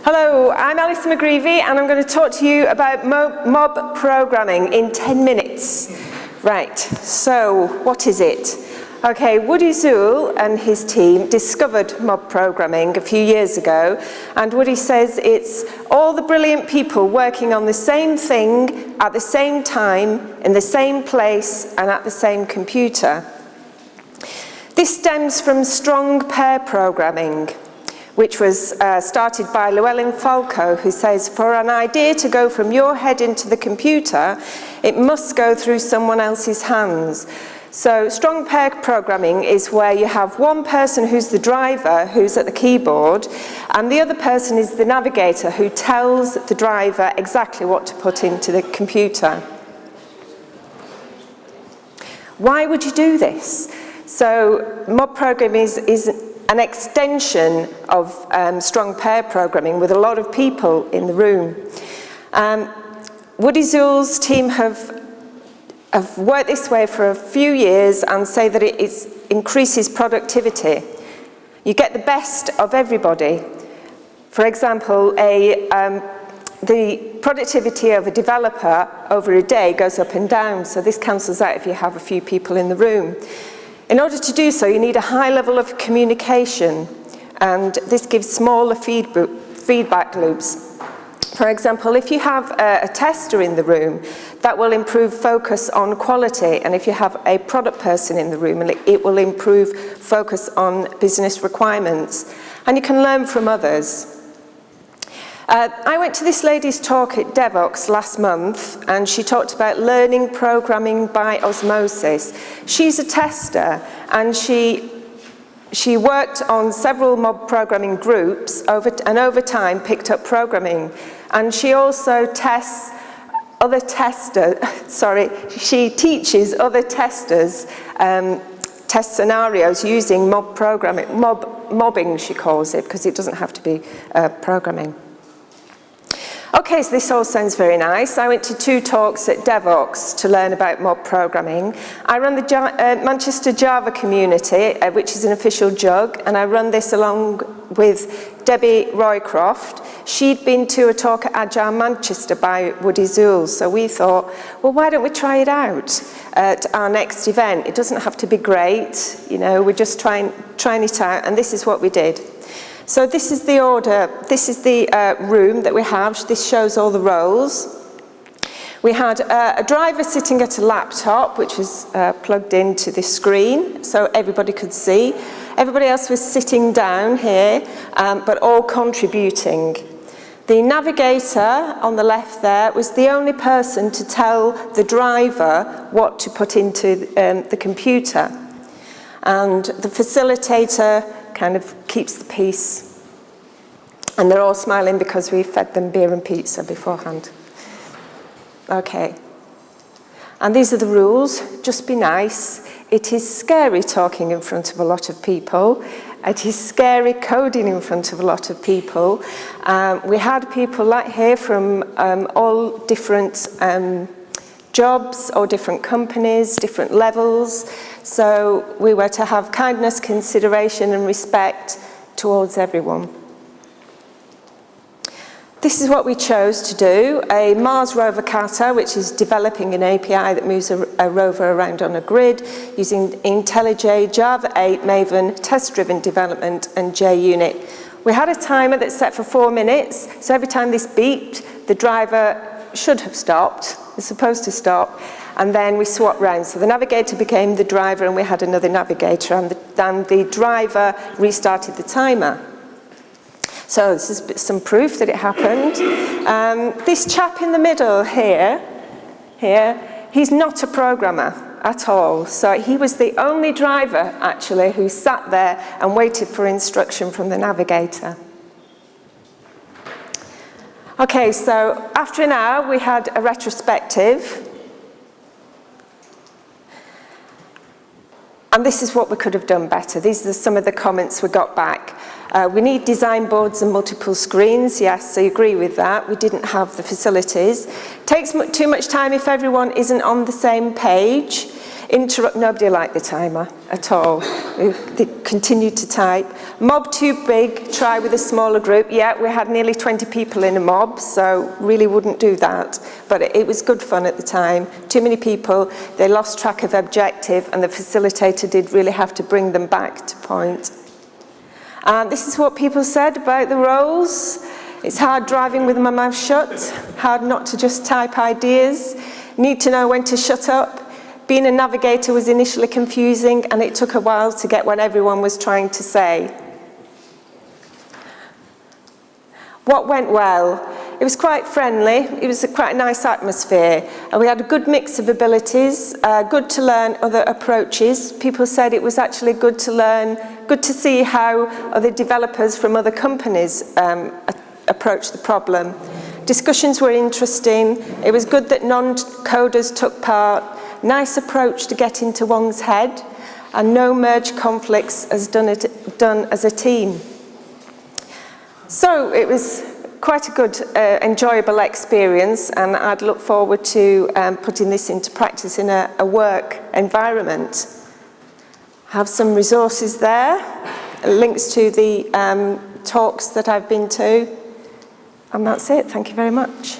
Hello, I'm Alison McGreavy and I'm going to talk to you about mob programming in 10 minutes. Right, so what is it? Okay, Woody Zuhl and his team discovered mob programming a few years ago, and Woody says it's all the brilliant people working on the same thing at the same time, in the same place and at the same computer. This stems from strong pair programming, which was started by Llewellyn Falco, who says, for an idea to go from your head into the computer, it must go through someone else's hands. So strong pair programming is where you have one person who's the driver, who's at the keyboard, and the other person is the navigator, who tells the driver exactly what to put into the computer. Why would you do this? So mob programming is an extension of strong pair programming with a lot of people in the room. Woody Zuhl's team have worked this way for a few years and say that it increases productivity. You get the best of everybody. For example, the productivity of a developer over a day goes up and down, so this cancels out if you have a few people in the room. In order to do so, you need a high level of communication, and this gives smaller feedback loops. For example, if you have a tester in the room, that will improve focus on quality, and if you have a product person in the room, it will improve focus on business requirements, and you can learn from others. I went to this lady's talk at Devox last month, and she talked about learning programming by osmosis. She's a tester, and she worked on several mob programming groups and over time picked up programming. And she also tests other testers, she teaches other testers test scenarios using mob programming, mobbing she calls it, because it doesn't have to be programming. Okay, so this all sounds very nice. I went to 2 talks at Devox to learn about mob programming. I run the Manchester Java community, which is an official JUG, and I run this along with Debbie Roycroft. She'd been to a talk at Agile Manchester by Woody Zuhl, so we thought, well, why don't we try it out at our next event? It doesn't have to be great, you know, we're just trying it out, and this is what we did. So this is the order, this is the room that we have. This shows all the roles. We had a driver sitting at a laptop, which was plugged into the screen, so everybody could see. Everybody else was sitting down here, but all contributing. The navigator on the left there was the only person to tell the driver what to put into the computer. And the facilitator kind of keeps the peace. And they're all smiling because we fed them beer and pizza beforehand. Okay. And these are the rules. Just be nice. It is scary talking in front of a lot of people. It is scary coding in front of a lot of people. We had people like here from all different jobs or different companies, different levels. So we were to have kindness, consideration and respect towards everyone. This is what we chose to do, a Mars rover Kata, which is developing an API that moves a rover around on a grid using IntelliJ, Java 8, Maven, test-driven development and JUnit. We had a timer that's set for 4 minutes, so every time this beeped, the driver should have stopped, was supposed to stop, and then we swapped round. So the navigator became the driver and we had another navigator, and the driver restarted the timer. So this is some proof that it happened. This chap in the middle here, he's not a programmer at all. So he was the only driver, actually, who sat there and waited for instruction from the navigator. Okay, so after an hour, we had a retrospective. And this is what we could have done better. These are some of the comments we got back. We need design boards and multiple screens. Yes, I agree with that. We didn't have the facilities. Takes too much time if everyone isn't on the same page. Nobody liked the timer at all. They continued to type. Mob too big, try with a smaller group. Yeah, we had nearly 20 people in a mob, so really wouldn't do that. But it was good fun at the time. Too many people, they lost track of objective, and the facilitator did really have to bring them back to point. And this is what people said about the roles. It's hard driving with my mouth shut, hard not to just type ideas, need to know when to shut up. Being a navigator was initially confusing, and it took a while to get what everyone was trying to say. What went well? It was quite friendly, it was quite a nice atmosphere, and we had a good mix of abilities, good to learn other approaches. People said it was actually good to learn, good to see how other developers from other companies approach the problem. Discussions were interesting, it was good that non-coders took part, nice approach to get into one's head, and no merge conflicts as done as a team. So it was quite a good, enjoyable experience, and I'd look forward to putting this into practice in a work environment. Have some resources there, links to the talks that I've been to, and that's it. Thank you very much.